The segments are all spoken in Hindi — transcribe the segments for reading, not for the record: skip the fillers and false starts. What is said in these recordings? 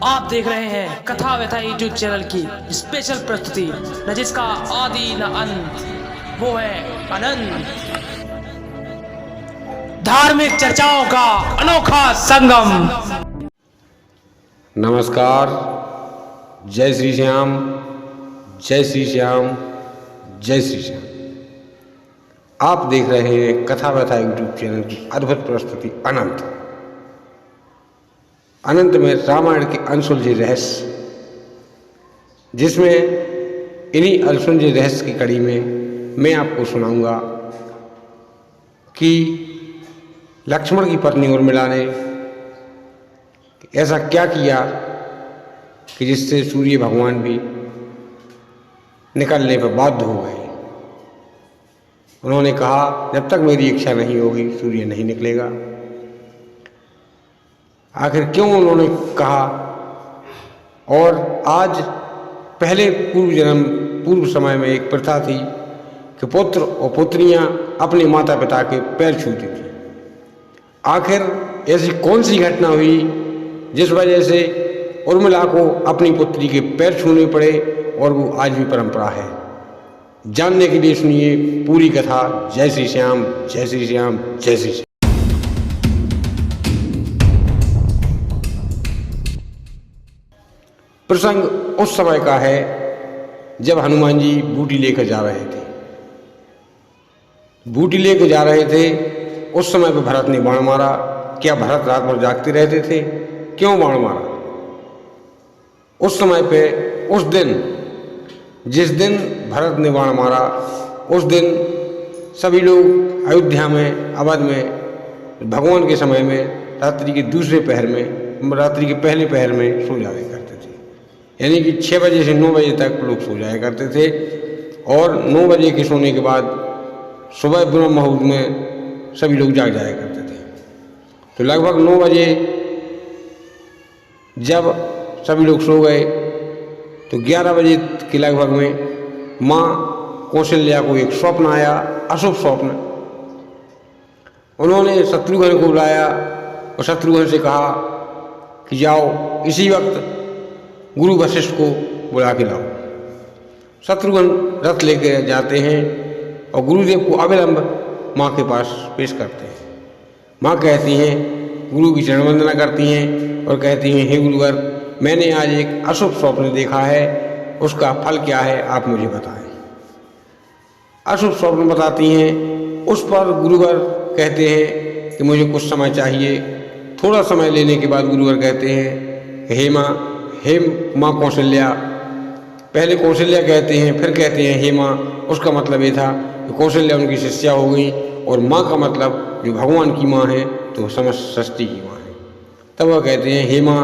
आप देख रहे हैं कथा व्यथा यूट्यूब चैनल की स्पेशल प्रस्तुति, न जिसका आदि न अंत, वो है अनंत। धार्मिक चर्चाओं का अनोखा संगम। नमस्कार, जय श्री श्याम, जय श्री श्याम, जय श्री श्याम। आप देख रहे हैं कथा व्यथा यूट्यूब चैनल की अद्भुत प्रस्तुति अनंत। अनंत में रामायण के अनसुलझे रहस्य, जिसमें इन्हीं अनसुलझे रहस्य की कड़ी में मैं आपको सुनाऊंगा कि लक्ष्मण की पत्नी उर्मिला ने ऐसा क्या किया कि जिससे सूर्य भगवान भी निकलने पर बाध्य हो गए। उन्होंने कहा, जब तक मेरी इच्छा नहीं होगी सूर्य नहीं निकलेगा। आखिर क्यों उन्होंने कहा? और आज पहले पूर्व समय में एक प्रथा थी कि पुत्र और पुत्रियां अपने माता पिता के पैर छूती थी। आखिर ऐसी कौन सी घटना हुई जिस वजह से उर्मिला को अपनी पुत्री के पैर छूने पड़े और वो आज भी परंपरा है? जानने के लिए सुनिए पूरी कथा। जय श्री श्याम, जय श्री श्याम, जय श्री श्याम। प्रसंग उस समय का है जब हनुमान जी बूटी लेकर जा रहे थे। बूटी लेकर जा रहे थे, उस समय पे भरत ने बाण मारा। क्या भरत रात भर जागते रहते थे? क्यों बाण मारा? उस समय पे, उस दिन, जिस दिन भरत ने बाण मारा, उस दिन सभी लोग अयोध्या में, अवध में भगवान के समय में रात्रि के दूसरे पहर में, रात्रि के पहले पहर में सो जाया करते थे। यानी कि 6 बजे से 9 बजे तक लोग सो जाया करते थे और 9 बजे के सोने के बाद सुबह ब्रह्म मुहूर्त में सभी लोग जाग जाया करते थे। तो लगभग 9 बजे जब सभी लोग सो गए तो 11 बजे के लगभग में माँ कौशल्या को एक स्वप्न आया, अशुभ स्वप्न। उन्होंने शत्रुघ्न को बुलाया और शत्रुघ्न से कहा कि जाओ इसी वक्त गुरु वशिष्ठ को बुला के लाओ। शत्रुघ्न रथ लेकर जाते हैं और गुरुदेव को अविलंब माँ के पास पेश करते हैं। माँ कहती हैं, गुरु की चरण वंदना करती हैं और कहती हैं, हे गुरुवर, मैंने आज एक अशुभ स्वप्न देखा है, उसका फल क्या है आप मुझे बताएं। अशुभ स्वप्न बताती हैं। उस पर गुरुवर कहते हैं कि मुझे कुछ समय चाहिए। थोड़ा समय लेने के बाद गुरुवर कहते हैं, हे माँ कौशल्या। पहले कौशल्या कहते हैं, फिर कहते हैं हे माँ। उसका मतलब ये था कि कौशल्या उनकी शिष्या हो गई और माँ का मतलब जो भगवान की माँ है तो समस्त सृष्टि की माँ है। तब वह कहते हैं, हे माँ,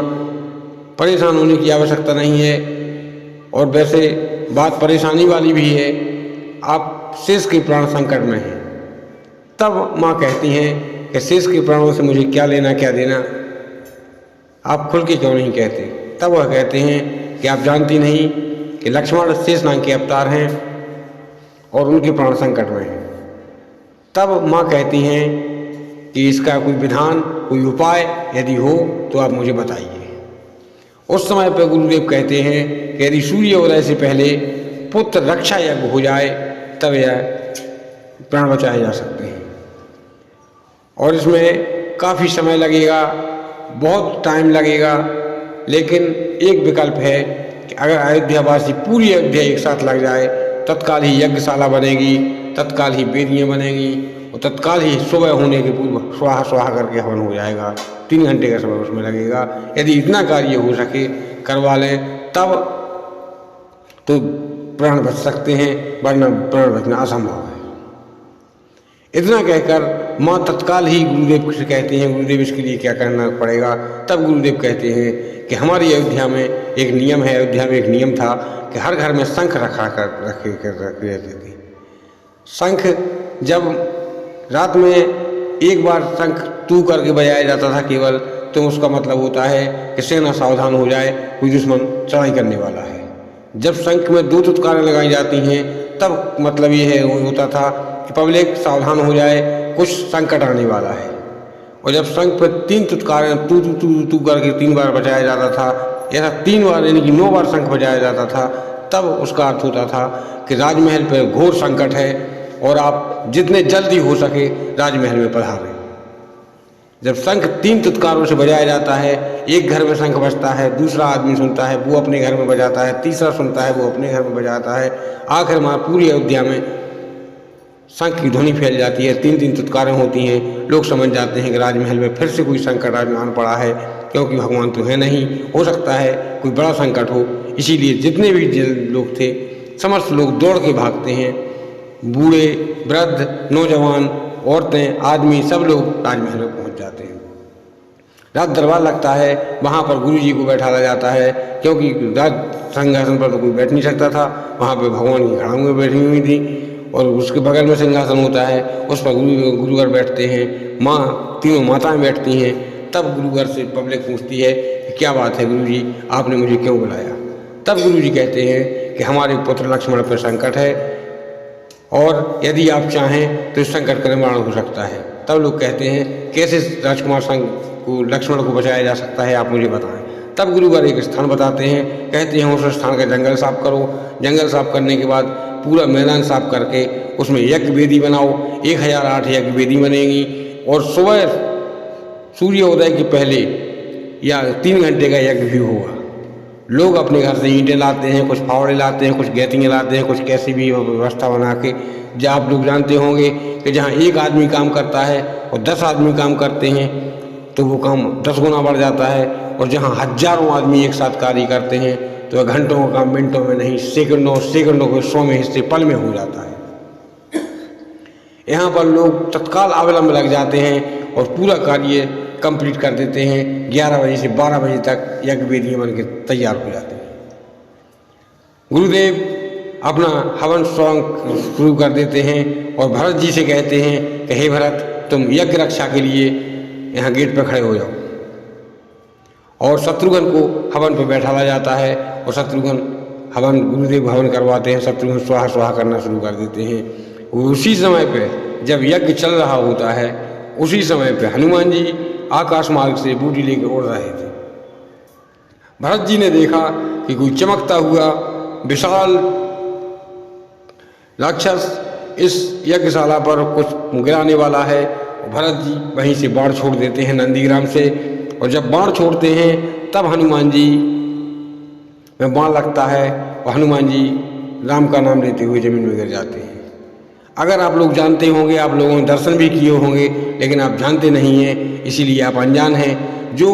परेशान होने की आवश्यकता नहीं है और वैसे बात परेशानी वाली भी है, आप शेष के प्राण संकट में हैं। तब माँ कहती हैं कि शेष के प्राणों से मुझे क्या लेना क्या देना, आप खुल के क्यों नहीं कहते? तब वह कहते हैं कि आप जानती नहीं कि लक्ष्मण शेष नाग के अवतार हैं और उनके प्राण संकट में हैं। तब माँ कहती हैं कि इसका कोई विधान, कोई उपाय यदि हो तो आप मुझे बताइए। उस समय पर गुरुदेव कहते हैं कि यदि सूर्योदय से पहले पुत्र रक्षा यज्ञ हो जाए तब यह प्राण बचाए जा सकते हैं। और इसमें काफ़ी समय लगेगा, बहुत टाइम लगेगा, लेकिन एक विकल्प है कि अगर अयोध्यावासी पूरी अयोध्या एक साथ लग जाए, तत्काल ही यज्ञशाला बनेगी, तत्काल ही वेदियाँ बनेगी और तत्काल ही सुबह होने के पूर्व स्वाहा स्वाहा करके हवन हो जाएगा। 3 घंटे का समय उसमें लगेगा। यदि इतना कार्य हो सके करवा लें तब तो प्राण बच सकते हैं, वरना प्राण बचना असंभव है। इतना कहकर माँ तत्काल ही गुरुदेव से कहते हैं, गुरुदेव इसके लिए क्या करना पड़ेगा? तब गुरुदेव कहते हैं कि हमारी अयोध्या में एक नियम है, अयोध्या में एक नियम था कि हर घर में शंख रखे रहते थे। शंख जब रात में एक बार शंख तू करके बजाया जाता था केवल, तो उसका मतलब होता है कि सेना सावधान हो जाए, कोई दुश्मन चढ़ाई करने वाला है। जब शंख में 2 तुतकारें लगाई जाती हैं तब मतलब ये होता था कि पब्लिक सावधान हो जाए, कुछ संकट आने वाला है। और जब शंख पर 3 तुतकारें तू तू तू तू करके 3 बार बजाया जाता था ऐसा 3 बार यानी कि 9 बार शंख बजाया जाता था, तब उसका अर्थ होता था कि राजमहल पर घोर संकट है और आप जितने जल्दी हो सके राजमहल में पधारें। जब शंख 3 तुत्कारों से बजाया जाता है, एक घर में शंख बजता है, दूसरा आदमी सुनता है वो अपने घर में बजाता है, तीसरा सुनता है वो अपने घर में बजाता है, आखिर में पूरी अयोध्या में शंख की ध्वनि फैल जाती है। 3-3 तुत्कारें होती हैं। लोग समझ जाते हैं कि राजमहल में फिर से कोई संकट आन पड़ा है, क्योंकि भगवान तो है नहीं, हो सकता है कोई बड़ा संकट हो। इसीलिए जितने भी लोग थे समस्त लोग दौड़ के भागते हैं, बूढ़े, वृद्ध, नौजवान, औरतें, आदमी सब लोग राजमहल में पहुंच जाते हैं। रात दरबार लगता है, वहाँ पर गुरु जी को बैठाया जाता है, क्योंकि राज सिंहासन पर तो कोई बैठ नहीं सकता था। वहाँ पे भगवान की खड़ाऊँ बैठी हुई थी और उसके बगल में सिंहासन होता है, उस पर गुरुवर बैठते हैं, माँ तीनों माताएं बैठती हैं। तब गुरुवर से पब्लिक पूछती है कि क्या बात है गुरु जी, आपने मुझे क्यों बुलाया? तब गुरु जी कहते हैं कि हमारे पुत्र लक्ष्मण पर संकट है और यदि आप चाहें तो इस संकट का निवारण हो सकता है। तब लोग कहते हैं कैसे राजकुमार को लक्ष्मण को बचाया जा सकता है, आप मुझे बताएं। तब गुरुवर एक स्थान बताते हैं, कहते हैं उस स्थान का जंगल साफ करो। जंगल साफ करने के बाद पूरा मैदान साफ करके उसमें यज्ञ वेदी बनाओ। 1008 यज्ञ वेदी बनेगी और सुबह सूर्योदय के पहले या 3 घंटे का यज्ञ भी होगा। लोग अपने घर से ईंटें लाते हैं, कुछ फावड़े लाते हैं, कुछ गैतियाँ लाते हैं, कुछ कैसी भी व्यवस्था बना के। जब आप लोग जानते होंगे कि जहाँ एक आदमी काम करता है और 10 आदमी काम करते हैं तो वो काम 10 गुना बढ़ जाता है, और जहाँ हजारों आदमी एक साथ कार्य करते हैं तो घंटों का काम मिनटों में नहीं, सेकंडों के 100वें हिस्से पल में हो जाता है। यहाँ पर लोग तत्काल अविलंब लग जाते हैं और पूरा कार्य कंप्लीट कर देते हैं। 11 बजे से 12 बजे तक यज्ञ वेदियाँ बन के तैयार हो जाती हैं। गुरुदेव अपना हवन शुरू कर देते हैं और भरत जी से कहते हैं कि हे भरत, तुम यज्ञ रक्षा के लिए यहाँ गेट पर खड़े हो जाओ। और शत्रुघ्न को हवन पर बैठाया जाता है और शत्रुघ्न हवन, गुरुदेव हवन करवाते हैं, शत्रुघ्न स्वाहा स्वाहा करना शुरू कर देते हैं। उसी समय पे जब यज्ञ चल रहा होता है, उसी समय पे हनुमान जी आकाश मार्ग से बूटी लेकर उड़ रहे थे। भरत जी ने देखा कि कोई चमकता हुआ विशाल राक्षस इस यज्ञशाला पर कुछ गिराने वाला है। भरत जी वहीं से बाण छोड़ देते हैं नंदीग्राम से, और जब बाण छोड़ते हैं तब हनुमान जी में बाण लगता है और हनुमान जी राम का नाम लेते हुए जमीन में गिर जाते हैं। अगर आप लोग जानते होंगे, आप लोगों ने दर्शन भी किए होंगे, लेकिन आप जानते नहीं हैं, इसीलिए आप अनजान हैं। जो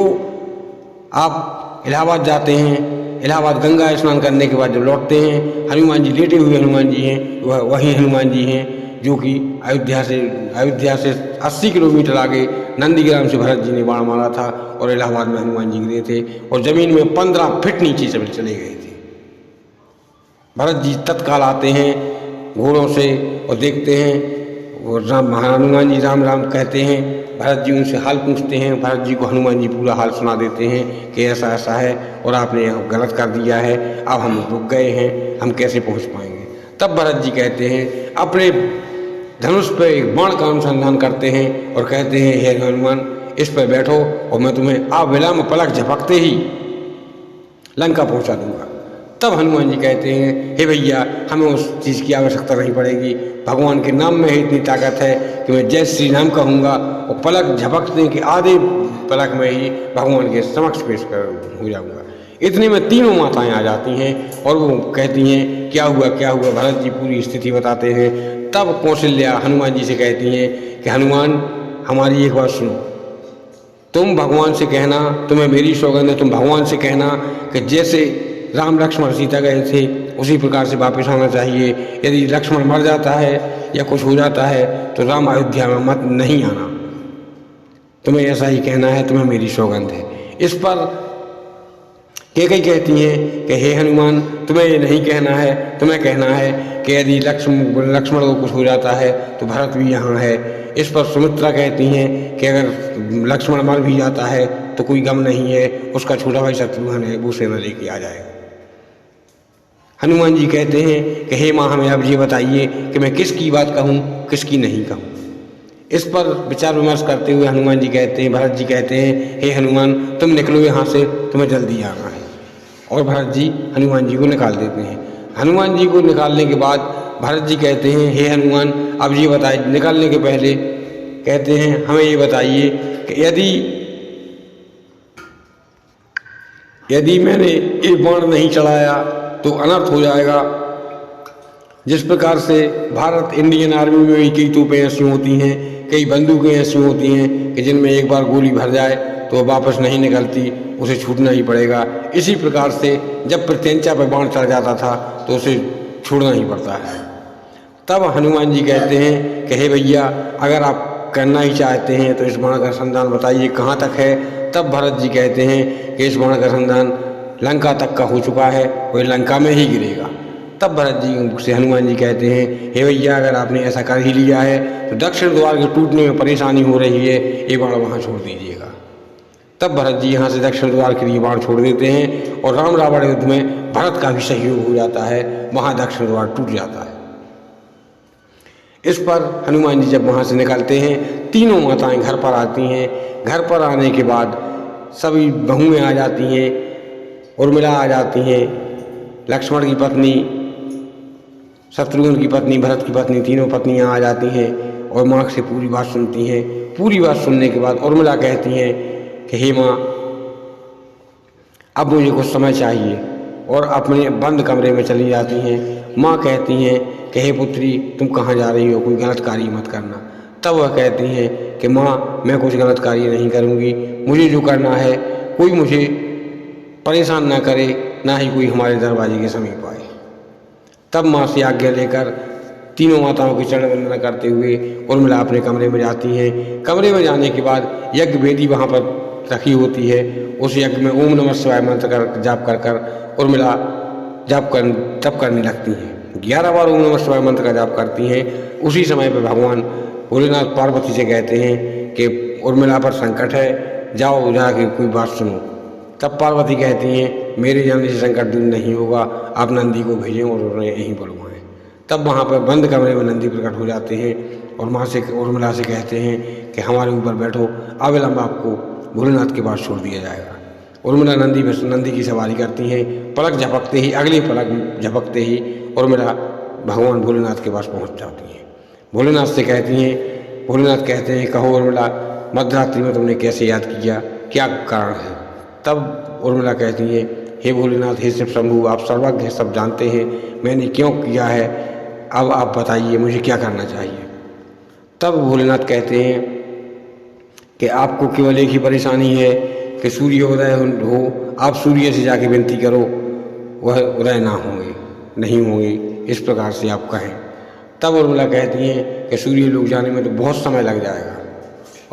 आप इलाहाबाद जाते हैं, इलाहाबाद गंगा स्नान करने के बाद जब लौटते हैं, हनुमान जी लेटे हुए हनुमान जी हैं, वह वही हनुमान जी हैं जो कि अयोध्या से 80 किलोमीटर आगे नंदीग्राम से भरत जी ने बाण मारा था और इलाहाबाद में हनुमान जी गिरे थे और जमीन में 15 फीट नीचे चले गए थे। भरत जी तत्काल आते हैं घोड़ों से और देखते हैं, और हनुमान जी राम राम कहते हैं। भरत जी उनसे हाल पूछते हैं। भरत जी को हनुमान जी पूरा हाल सुना देते हैं कि ऐसा ऐसा है और आपने गलत कर दिया है, अब हम रुक गए हैं, हम कैसे पहुंच पाएंगे। तब भरत जी कहते हैं, अपने धनुष पर एक बाण का अनुसंधान करते हैं और कहते हैं, हे हनुमान, इस पर बैठो और मैं तुम्हें अविलंब पलक झपकते ही लंका पहुंचा दूंगा। तब हनुमान जी कहते हैं, हे भैया, हमें उस चीज़ की आवश्यकता नहीं पड़ेगी, भगवान के नाम में ही इतनी ताकत है कि मैं जय श्री राम कहूँगा और पलक झपकने के आधे पलक में ही भगवान के समक्ष पेश हो जाऊँगा। इतने में तीनों माताएं आ जाती हैं और वो कहती हैं, क्या हुआ क्या हुआ। भरत जी पूरी स्थिति बताते हैं। तब कौशल्या हनुमान जी से कहती हैं कि हनुमान, हमारी एक बात सुनो, तुम भगवान से कहना, तुम्हें मेरी सौगंध है, तुम भगवान से कहना कि जैसे राम लक्ष्मण सीता गए थे उसी प्रकार से वापस आना चाहिए। यदि लक्ष्मण मर जाता है या कुछ हो जाता है तो राम अयोध्या में मत नहीं आना, तुम्हें ऐसा ही कहना है, तुम्हें मेरी सौगंध है। इस पर कैकेयी कहती हैं कि हे हनुमान, तुम्हें ये नहीं कहना है, तुम्हें कहना है कि यदि लक्ष्मण को कुछ हो जाता है तो भरत भी यहाँ है। इस पर सुमित्रा कहती हैं कि अगर लक्ष्मण मर भी जाता है तो कोई गम नहीं है, उसका छोटा भाई शत्रुघ्न है, वो सेना लेके आ जाएगा। हनुमान जी कहते हैं कि हे माँ, हमें अब ये बताइए कि मैं किसकी बात कहूँ, किसकी नहीं कहूँ। इस पर विचार विमर्श करते हुए हनुमान जी कहते हैं, भरत जी कहते हैं, हे हनुमान, तुम निकलो यहाँ से, तुम्हें जल्दी आना है। और भरत जी हनुमान जी को निकाल देते हैं। हनुमान जी को निकालने के बाद भरत जी कहते हैं, हे हनुमान, अब ये बताइए, निकालने के पहले कहते हैं हमें ये बताइए कि यदि मैंने एक बाण नहीं चलाया तो अनर्थ हो जाएगा। जिस प्रकार से भारत इंडियन आर्मी में कई तोपें ऐसी होती हैं, कई बंदूकें ऐसी होती हैं कि जिनमें एक बार गोली भर जाए तो वापस नहीं निकलती, उसे छूटना ही पड़ेगा। इसी प्रकार से जब प्रत्यंचा पर बाण चढ़ जाता था तो उसे छोड़ना ही पड़ता है। तब हनुमान जी कहते हैं कि हे भैया, अगर आप करना ही चाहते हैं तो इस बाण का संधान बताइए कहाँ तक है। तब भरत जी कहते हैं कि इस बाण का संधान लंका तक का हो चुका है, वह लंका में ही गिरेगा। तब भरत जी से हनुमान जी कहते हैं, हे भैया, अगर आपने ऐसा कर ही लिया है तो दक्षिण द्वार के टूटने में परेशानी हो रही है, ये बाण वहाँ छोड़ दीजिएगा। तब भरत जी यहाँ से दक्षिण द्वार के लिए बाण छोड़ देते हैं और राम रावण युद्ध में भरत का भी सहयोग हो जाता है, वहाँ दक्षिण द्वार टूट जाता है। इस पर हनुमान जी जब वहाँ से निकलते हैं, तीनों माताएं घर पर आती हैं। घर पर आने के बाद सभी बहुएं आ जाती हैं, उर्मिला आ जाती हैं, लक्ष्मण की पत्नी, शत्रुघ्न की पत्नी, भरत की पत्नी, तीनों पत्नियां आ जाती हैं और माँ से पूरी बात सुनती हैं। पूरी बात सुनने के बाद उर्मिला कहती हैं कि हे माँ, अब मुझे कुछ समय चाहिए, और अपने बंद कमरे में चली जाती हैं। माँ कहती हैं कि हे पुत्री, तुम कहाँ जा रही हो, कोई गलत कार्य मत करना। तब वह कहती हैं कि माँ, मैं कुछ गलत कार्य नहीं करूँगी, मुझे जो करना है कोई मुझे परेशान ना करे, ना ही कोई हमारे दरवाजे के समीप आए। तब माँ से आज्ञा लेकर तीनों माताओं की चरण वंदना करते हुए उर्मिला अपने कमरे में जाती हैं। कमरे में जाने के बाद यज्ञ वेदी वहाँ पर रखी होती है। उस यज्ञ में ओम नमः शिवाय मंत्र का जाप कर उर्मिला जप करने लगती हैं। 11 बार ओम नमः शिवाय मंत्र का जाप करती हैं। उसी समय पर भगवान भोलेनाथ पार्वती से कहते हैं कि उर्मिला पर संकट है, जाओ जाके कोई बात सुनो। तब पार्वती कहती हैं, मेरे जाने से संकट दूर नहीं होगा, आप नंदी को भेजें और उन्हें यहीं बुलवाएं। तब वहाँ पर बंद कमरे में नंदी प्रकट हो जाते हैं और माँ से उर्मिला से कहते हैं कि हमारे ऊपर बैठो, अविलंब आपको भोलेनाथ के पास छोड़ दिया जाएगा। उर्मिला नंदी की सवारी करती हैं। पलक झपकते ही, अगली पलक झपकते ही उर्मिला भगवान भोलेनाथ के पास पहुँच जाती हैं। भोलेनाथ से कहती हैं, भोलेनाथ कहते हैं, कहो उर्मिला, मध्यरात्रि में तुमने कैसे याद किया, क्या कारण है। तब उर्मिला कहती हैं, हे भोलेनाथ, हे शिव शंभु, आप सर्वज्ञ सब जानते हैं, मैंने क्यों किया है, अब आप बताइए मुझे क्या करना चाहिए। तब भोलेनाथ कहते हैं कि आपको केवल एक ही परेशानी है कि सूर्योदय हो, आप सूर्य से जाके विनती करो, वह उदय नहीं होंगे, इस प्रकार से आप कहें। तब उर्मिला कहती हैं कि सूर्य लोक जाने में तो बहुत समय लग जाएगा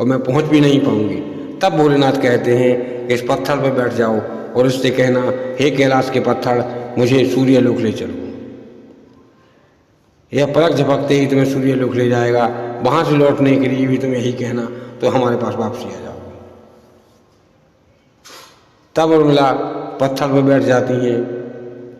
और मैं पहुंच भी नहीं पाऊंगी। तब भोलेनाथ कहते हैं कि इस पत्थर पर बैठ जाओ और उससे कहना, हे कैलाश के पत्थर, मुझे सूर्य लोक ले चलो। यह पलक झपकते ही तुम्हें सूर्य लोक ले जाएगा। वहां से लौटने के लिए भी तुम यही कहना तो हमारे पास वापसी आ जाओ। तब उर्मिला पत्थर पर बैठ जाती हैं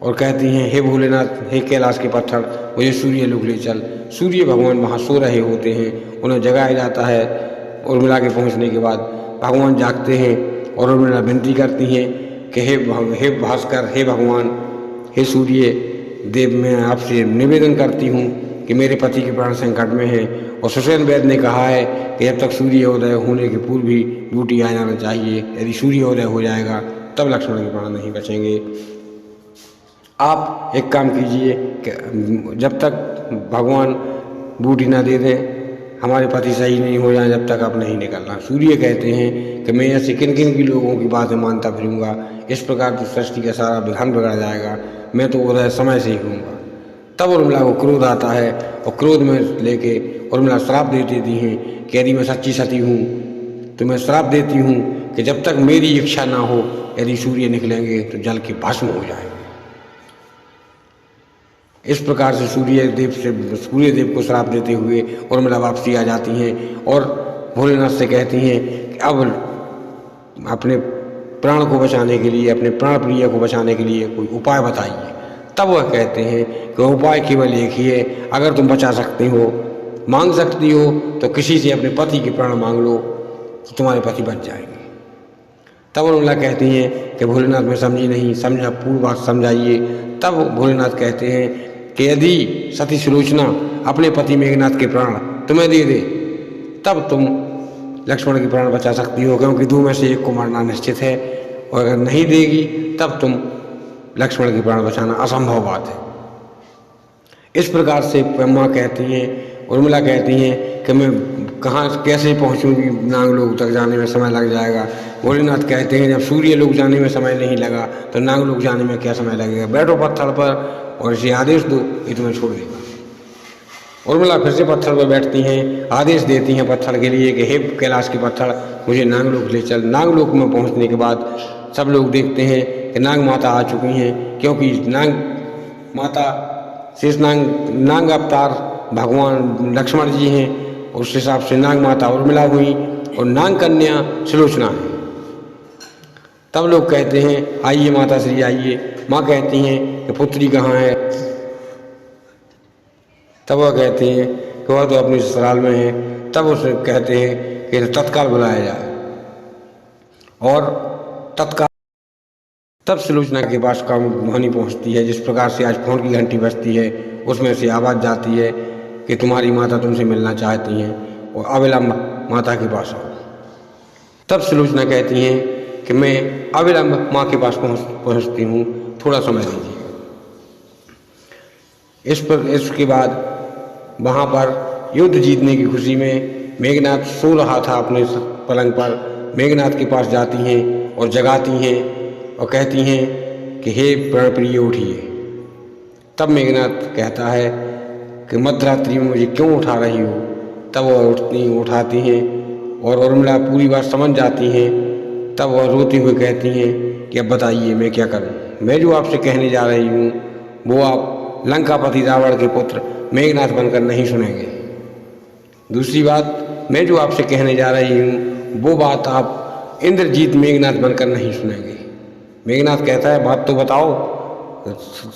और कहती हैं, हे भोलेनाथ, हे कैलाश के पत्थर, मुझे सूर्य लोक ले चल। सूर्य भगवान वहाँ सो रहे होते हैं, उन्हें जगाया जाता है। उर्मिला के पहुँचने के बाद भगवान जागते हैं और उर्मिला विनती करती हैं कि हे भास्कर, हे भगवान, हे सूर्य देव, मैं आपसे निवेदन करती हूँ कि मेरे पति के प्राण संकट में है और सुषेण वैद्य ने कहा है कि जब तक सूर्योदय होने के पूर्व भी ड्यूटी आ जाना चाहिए। यदि सूर्योदय हो जाएगा तब लक्ष्मण के प्राण नहीं बचेंगे। आप एक काम कीजिए कि जब तक भगवान ड्यूटी ना दे दें, हमारे पति सही नहीं हो जाए, जब तक आप नहीं निकलना। सूर्य कहते हैं कि मैं ऐसे किन किन की लोगों की बातें मानता फिरूंगा, इस प्रकार की सृष्टि का सारा विधान बिगड़ जाएगा, मैं तो उदय समय से ही हूँगा। तब उर्मिला को क्रोध आता है और क्रोध में लेके उर्मिला श्राप दे देती हैं कि यदि मैं सच्ची सती हूँ तो मैं श्राप देती हूँ कि जब तक मेरी इच्छा ना हो, यदि सूर्य निकलेंगे तो जल के भस्म हो जाएंगे। इस प्रकार से सूर्य देव को श्राप देते हुए उर्मिला वापसी आ जाती हैं और भोलेनाथ से कहती हैं कि अब अपने प्राण को बचाने के लिए, अपने प्राण प्रिय को बचाने के लिए कोई उपाय बताइए। तब वह कहते हैं कि उपाय केवल एक ही है, अगर तुम बचा सकती हो, मांग सकती हो, तो किसी से अपने पति के प्राण मांग लो तो तुम्हारे पति बच जाएंगे। तब उर्मिला कहती हैं कि भोलेनाथ मैं समझी नहीं, समझा पूरी बात समझाइए। तब भोलेनाथ कहते हैं कि यदि सती सुलोचना अपने पति मेघनाथ के प्राण तुम्हें दे दे तब तुम लक्ष्मण के प्राण बचा सकती हो, क्योंकि दो में से एक को मरना निश्चित है, और अगर नहीं देगी तब तुम लक्ष्मण के प्राण बचाना असंभव बात है। इस प्रकार से माँ कहती हैं, उर्मिला कहती हैं कि मैं कहाँ कैसे पहुँचूँगी, नागलोक तक जाने में समय लग जाएगा। भोलेनाथ कहते हैं जब सूर्य लोक जाने में समय नहीं लगा तो नागलोक जाने में क्या समय लगेगा, बैठो पत्थर पर और इसे आदेश दो कि तुम्हें छोड़ देगा। उर्मिला फिर से पत्थर पर बैठती हैं, आदेश देती हैं पत्थर के लिए कि हे कैलाश के पत्थर मुझे नागलोक ले चल। नागलोक में पहुंचने के बाद सब लोग देखते हैं कि नाग माता आ चुकी हैं, क्योंकि नाग माता नाग अवतार भगवान लक्ष्मण जी हैं, उस हिसाब से नाग माता उर्मिला हुई और नाग कन्या सुलोचना है। तब लोग कहते हैं आइए माता श्री आइए। माँ कहती हैं कि पुत्री कहाँ है। तब वह कहते हैं कि वह तो अपने ससुराल में है। तब उसे कहते हैं कि तत्काल बुलाया जाए, और तत्काल तब सुलोचना के पास काम ध्वनि पहुंचती है। जिस प्रकार से आज फोन की घंटी बजती है उसमें से आवाज़ जाती है कि तुम्हारी माता तुमसे मिलना चाहती हैं और अविलंब माता के पास आओ। तब सुलोचना कहती हैं कि मैं अविलंब माँ के पास पहुँचती हूँ, थोड़ा समय दीजिए। इसके बाद वहाँ पर युद्ध जीतने की खुशी में मेघनाथ सो रहा था अपने पलंग पर। मेघनाथ के पास जाती हैं और जगाती हैं और कहती हैं कि हे प्राणप्रिय उठिए। तब मेघनाथ कहता है कि मध्यरात्रि में मुझे क्यों उठा रही हो। तब वह उठाती हैं और उर्मिला पूरी बात समझ जाती हैं। तब वह रोती हुई कहती हैं कि अब बताइए मैं क्या करूं। मैं जो आपसे कहने जा रही हूँ वो आप लंकापति रावण के पुत्र मेघनाथ बनकर नहीं सुनेंगे। दूसरी बात, मैं जो आपसे कहने जा रही हूँ वो बात आप इंद्रजीत मेघनाथ बनकर नहीं सुनेंगे। मेघनाथ कहता है बात तो बताओ,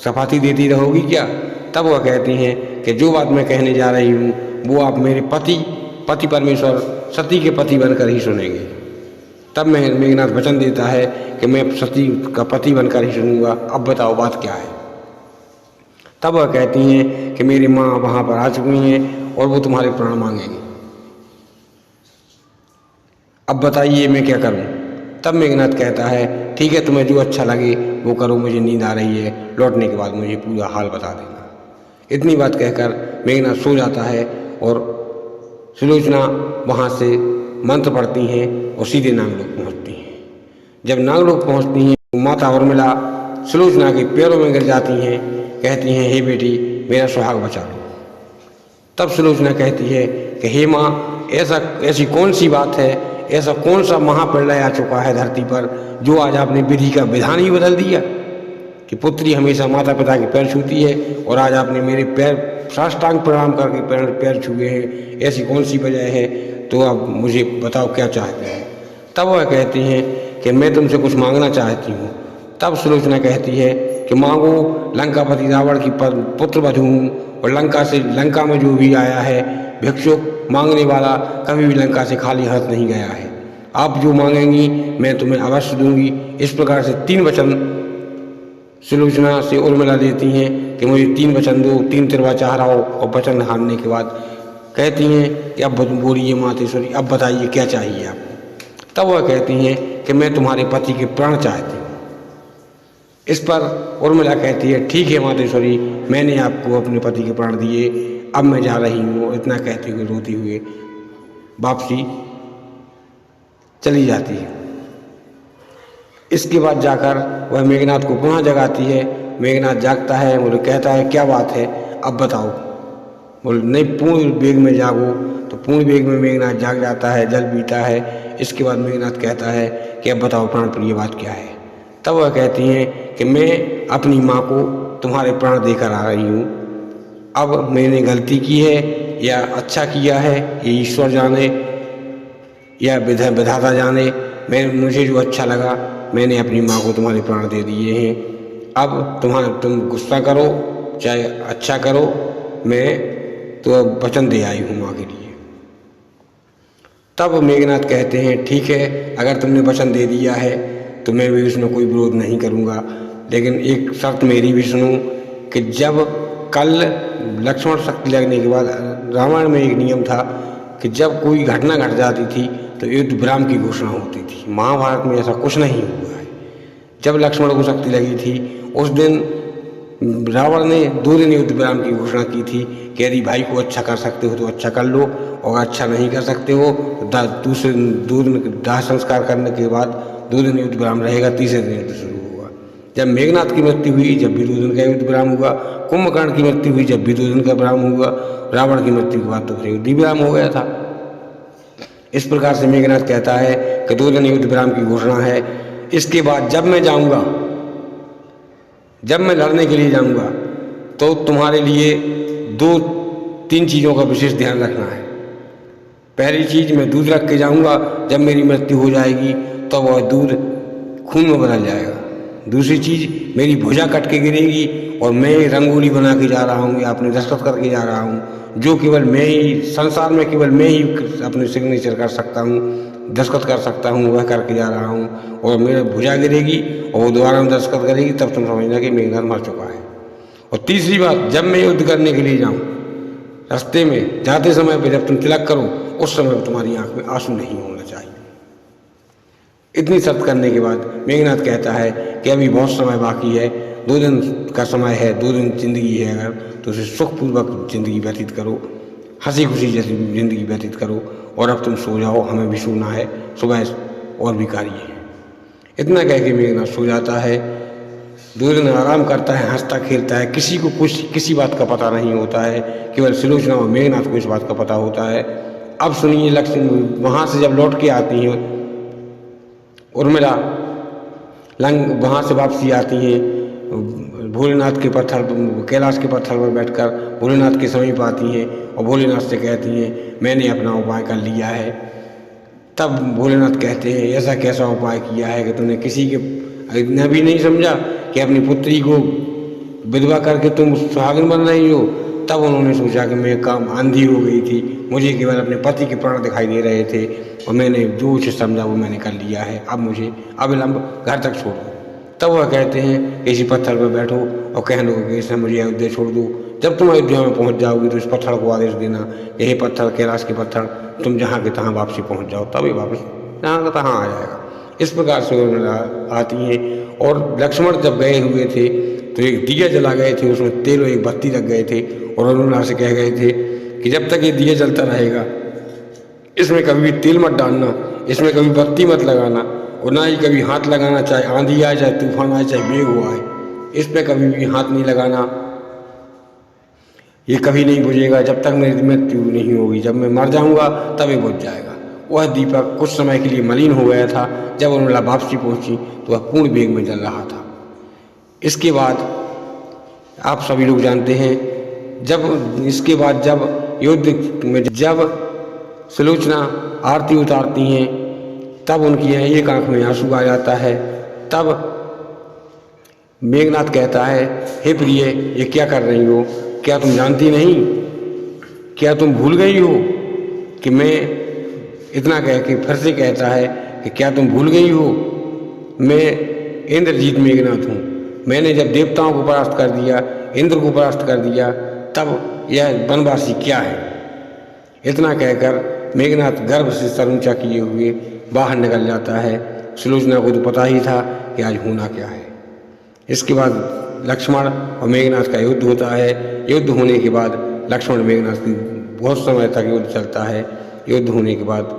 सफाती देती रहोगी क्या। तब वह कहती हैं कि जो बात मैं कहने जा रही हूँ वो आप मेरे पति परमेश्वर सती के पति बनकर ही सुनेंगे। तब मेघनाथ वचन देता है कि मैं सती का पति बनकर ही सुनूंगा। अब बताओ बात क्या है। तब वह कहती हैं कि मेरी माँ वहाँ पर आ चुकी हैं और वो तुम्हारे प्राण मांगेंगी। अब बताइए मैं क्या करूं। तब मेघनाथ कहता है ठीक है, तुम्हें जो अच्छा लगे वो करो, मुझे नींद आ रही है, लौटने के बाद मुझे पूरा हाल बता देना। इतनी बात कहकर मेघनाथ सो जाता है और सुलोचना वहाँ से मंत्र पढ़ती हैं और सीधे नागलोक पहुँचती हैं। जब नागलोक पहुँचती हैं तो माता उर्मिला सुलोचना के पैरों में गिर जाती हैं, कहती हैं हे बेटी मेरा सुहाग बचा लो। तब सुलोचना कहती है कि हे माँ ऐसी कौन सी बात है, ऐसा कौन सा महाप्रलय आ चुका है धरती पर जो आज आपने विधि का विधान ही बदल दिया कि पुत्री हमेशा माता पिता के पैर छूती है और आज आपने मेरे पैर साष्टांग प्रणाम करके पैर छुए हैं। ऐसी कौन सी वजह है, तो अब मुझे बताओ क्या चाहते हैं। तब वह कहती हैं कि मैं तुमसे कुछ मांगना चाहती हूँ। तब सुलोचना कहती है कि मांगो, लंकापति रावण की पुत्र वधू हूँ और लंका में जो भी आया है भिक्षुक मांगने वाला कभी भी लंका से खाली हाथ नहीं गया है। आप जो मांगेंगी मैं तुम्हें अवश्य दूंगी। इस प्रकार से 3 वचन सुलोचना से उर्मिला देती हैं कि मुझे 3 वचन दो, 3 तिरवा चढ़ाओ। और वचन हारने के बाद कहती हैं कि अब बोलिए मातेश्वरी, अब बताइए क्या चाहिए आपको। तब वह कहती हैं कि मैं तुम्हारे पति के प्राण चाहती हूँ। इस पर उर्मिला कहती है ठीक है मातेश्वरी, मैंने आपको अपने पति के प्राण दिए, अब मैं जा रही हूँ। इतना कहते हुए रोती हुए वापसी चली जाती है। इसके बाद जाकर वह मेघनाथ को पुनः जगाती है। मेघनाथ जागता है, बोले कहता है क्या बात है अब बताओ। बोले नहीं, पूर्ण वेग में जागो। तो पूर्ण वेग में मेघनाथ जाग जाता है, जल पीता है। इसके बाद मेघनाथ कहता है कि अब बताओ प्राण प्रिय बात क्या है। तब वह कहती हैं कि मैं अपनी माँ को तुम्हारे प्राण देकर आ रही हूँ। अब मैंने गलती की है या अच्छा किया है ये ईश्वर जाने या विधाता जाने। मुझे जो अच्छा लगा मैंने अपनी माँ को तुम्हारे प्राण दे दिए हैं। अब तुम गुस्सा करो चाहे अच्छा करो, मैं तो वचन दे आई हूँ माँ के लिए। तब मेघनाथ कहते हैं ठीक है, अगर तुमने वचन दे दिया है तो मैं भी उसमें कोई विरोध नहीं करूँगा, लेकिन एक शर्त मेरी भी सुनो कि जब कल लक्ष्मण शक्ति लगने के बाद रामायण में एक नियम था कि जब कोई घटना घट जाती थी तो युद्ध विराम की घोषणा होती थी। महाभारत में ऐसा कुछ नहीं हुआ है। जब लक्ष्मण को शक्ति लगी थी उस दिन रावण ने 2 दिन युद्ध विराम की घोषणा की थी कि यदि भाई को अच्छा कर सकते हो तो अच्छा कर लो, और अच्छा नहीं कर सकते हो तो दूसरे 2 दिन दाह संस्कार करने के बाद 2 दिन युद्ध विराम रहेगा, तीसरे दिन युद्ध शुरू होगा। जब मेघनाथ की मृत्यु हुई जब भी 2 दिन का युद्ध विराम हुआ, कुंभकर्ण की मृत्यु हुई जब भी 2 दिन का विराम हुआ, रावण की मृत्यु के बाद तो फिर युद्ध विराम हो गया था। इस प्रकार से मेघनाथ कहता है कि 2 दिन युद्ध विराम की घोषणा है। इसके बाद जब मैं जाऊंगा, जब मैं लड़ने के लिए जाऊंगा तो तुम्हारे लिए 2-3 चीज़ों का विशेष ध्यान रखना है। पहली चीज़, मैं दूध रख के जाऊंगा, जब मेरी मृत्यु हो जाएगी तो वह दूध खून में बदल जाएगा। दूसरी चीज़, मेरी भुजा कट के गिरेगी और मैं रंगोली बना के जा रहा हूँ या अपने दस्तखत करके जा रहा हूँ, जो केवल मैं ही संसार में केवल मैं ही अपने सिग्नेचर कर सकता हूँ, दस्तखत कर सकता हूँ, वह करके जा रहा हूँ। और मेरा भुजा गिरेगी और वो दोबारा में दस्तखत करेगी, तब तुम समझना कि मेघनाथ मर चुका है। और तीसरी बात, जब मैं युद्ध करने के लिए जाऊँ, रास्ते में जाते समय पर जब तुम तिलक करो उस समय तुम्हारी आंख में आंसू नहीं होना चाहिए। इतनी शर्त करने के बाद मेघनाथ कहता है कि अभी बहुत समय बाकी है, 2 दिन का समय है, 2 दिन जिंदगी है, अगर तो उसे सुखपूर्वक जिंदगी व्यतीत करो, हंसी खुशी जैसी जिंदगी व्यतीत करो, और अब तुम सो जाओ, हमें भी सोना है, सुबह और भी कार्य है। इतना कह के मेघनाथ सो जाता है। 2 दिन आराम करता है, हंसता खेलता है, किसी को कुछ किसी बात का पता नहीं होता है, केवल सुलोचना और मेघनाथ को इस बात का पता होता है। अब सुनिए, लक्ष्मी वहाँ से जब लौट के आती हैं, उर्मिला वहाँ से वापसी आती हैं, भोलेनाथ के पत्थर कैलाश के पत्थर पर बैठकर भोलेनाथ के समीप आती हैं और भोलेनाथ से कहती हैं मैंने अपना उपाय कर लिया है। तब भोलेनाथ कहते हैं ऐसा कैसा उपाय किया है कि तुमने किसी के इतना भी नहीं समझा कि अपनी पुत्री को विधवा करके तुम सुहागिन बन रही हो। तब उन्होंने सोचा कि मैं काम आंधी हो गई थी, मुझे केवल अपने पति के प्राण दिखाई दे रहे थे और मैंने जो उसे समझा वो मैंने कर लिया है, अब मुझे अविलंब घर तक छोड़ दो। तब वह कहते हैं कि इसी पत्थर पर बैठो और कहने को कि इसने मुझे अयोध्या छोड़ दो। जब तुम अयोध्या में पहुंच जाओगी तो इस पत्थर को आदेश देना, यही पत्थर कैलाश के पत्थर तुम जहाँ के तहाँ वापसी पहुँच जाओ, तभी वापस जहाँ का तहाँ आ जाएगा। इस प्रकार से आती हैं। और लक्ष्मण जब गए हुए थे तो एक दिया जला गए थे, उसमें तेल और एक बत्ती लग गए थे और उन्होंने से कह गए थे कि जब तक ये दिया जलता रहेगा इसमें कभी भी तेल मत डालना, इसमें कभी बत्ती मत लगाना और ना ही कभी हाथ लगाना, चाहे आंधी आए, चाहे तूफान आए, चाहे मेघ आए, इस पर कभी भी हाथ नहीं लगाना। ये कभी नहीं बुझेगा जब तक मेरी मृत्यु नहीं होगी, जब मैं मर जाऊंगा तब ये बुझ जाएगा। वह दीपक कुछ समय के लिए मलिन हो गया था, जब उन्होंने वापसी पहुंची तो वह पूर्ण वेग में जल रहा था। इसके बाद आप सभी लोग जानते हैं, जब इसके बाद जब युद्ध में जब सुलोचना आरती उतारती हैं तब उनकी एक आंख में आंसू आ जाता है। तब मेघनाथ कहता है हे प्रिय, ये क्या कर रही हो? क्या तुम जानती नहीं? क्या तुम भूल गई हो कि मैं, इतना कह के फिर से कहता है कि क्या तुम भूल गई हो मैं इंद्रजीत मेघनाथ हूँ। मैंने जब देवताओं को परास्त कर दिया, इंद्र को परास्त कर दिया, तब यह वनवासी क्या है? इतना कहकर मेघनाथ गर्भ से सर ऊंचा किए हुए बाहर निकल जाता है। सुलोचना को तो पता ही था कि आज होना क्या है। इसके बाद लक्ष्मण और मेघनाथ का युद्ध होता है। युद्ध होने के बाद लक्ष्मण मेघनाथ की बहुत समय तक युद्ध चलता है। युद्ध होने के बाद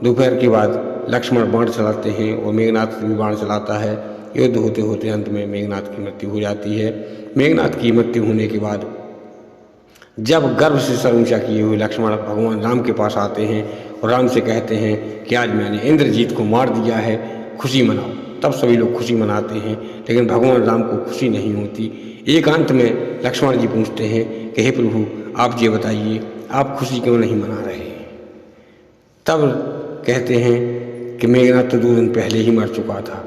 दोपहर के बाद लक्ष्मण बाण चलाते हैं और मेघनाथ भी बाण चलाता है। युद्ध होते होते अंत में मेघनाथ की मृत्यु हो जाती है। मेघनाथ की मृत्यु होने के बाद जब गर्भ से सर ऊंचा किए हुए लक्ष्मण भगवान राम के पास आते हैं और राम से कहते हैं कि आज मैंने इंद्रजीत को मार दिया है, खुशी मनाओ। तब सभी लोग खुशी मनाते हैं, लेकिन भगवान राम को खुशी नहीं होती। एकांत में लक्ष्मण जी पूछते हैं कि हे प्रभु, आप ये बताइए आप खुशी क्यों नहीं मना रहे? तब कहते हैं कि मेघनाथ तो 2 दिन पहले ही मर चुका था।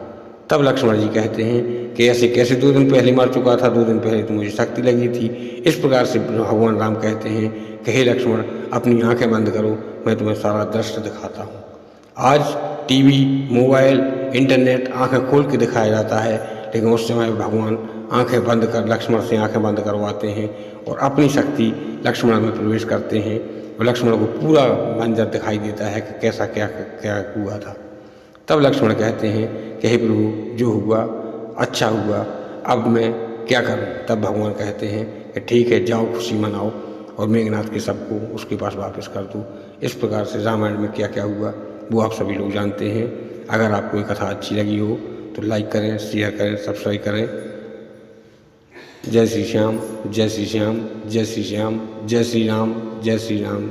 तब लक्ष्मण जी कहते हैं कि ऐसे कैसे 2 दिन पहले मर चुका था? 2 दिन पहले तो मुझे शक्ति लगी थी। इस प्रकार से भगवान राम कहते हैं कि हे लक्ष्मण, अपनी आंखें बंद करो, मैं तुम्हें सारा दृश्य दिखाता हूँ। आज टीवी, मोबाइल, इंटरनेट आंखें खोल के दिखाया जाता है, लेकिन उस समय भगवान आंखें बंद कर लक्ष्मण से आंखें बंद करवाते हैं और अपनी शक्ति लक्ष्मण में प्रवेश करते हैं और लक्ष्मण को पूरा मंजर दिखाई देता है कि कैसा क्या क्या हुआ था। तब लक्ष्मण कहते हैं कि हे प्रभु, जो हुआ अच्छा हुआ, अब मैं क्या करूं? तब भगवान कहते हैं कि ठीक है, जाओ, खुशी मनाओ और मेघनाथ के सबको उसके पास वापस कर दो। इस प्रकार से रामायण में क्या क्या हुआ वो आप सभी लोग जानते हैं। अगर आपको ये कथा अच्छी लगी हो तो लाइक करें, शेयर करें, सब्सक्राइब करें। जय श्री श्याम, जय श्री श्याम, जय श्री श्याम, जय श्री राम, जय श्री राम।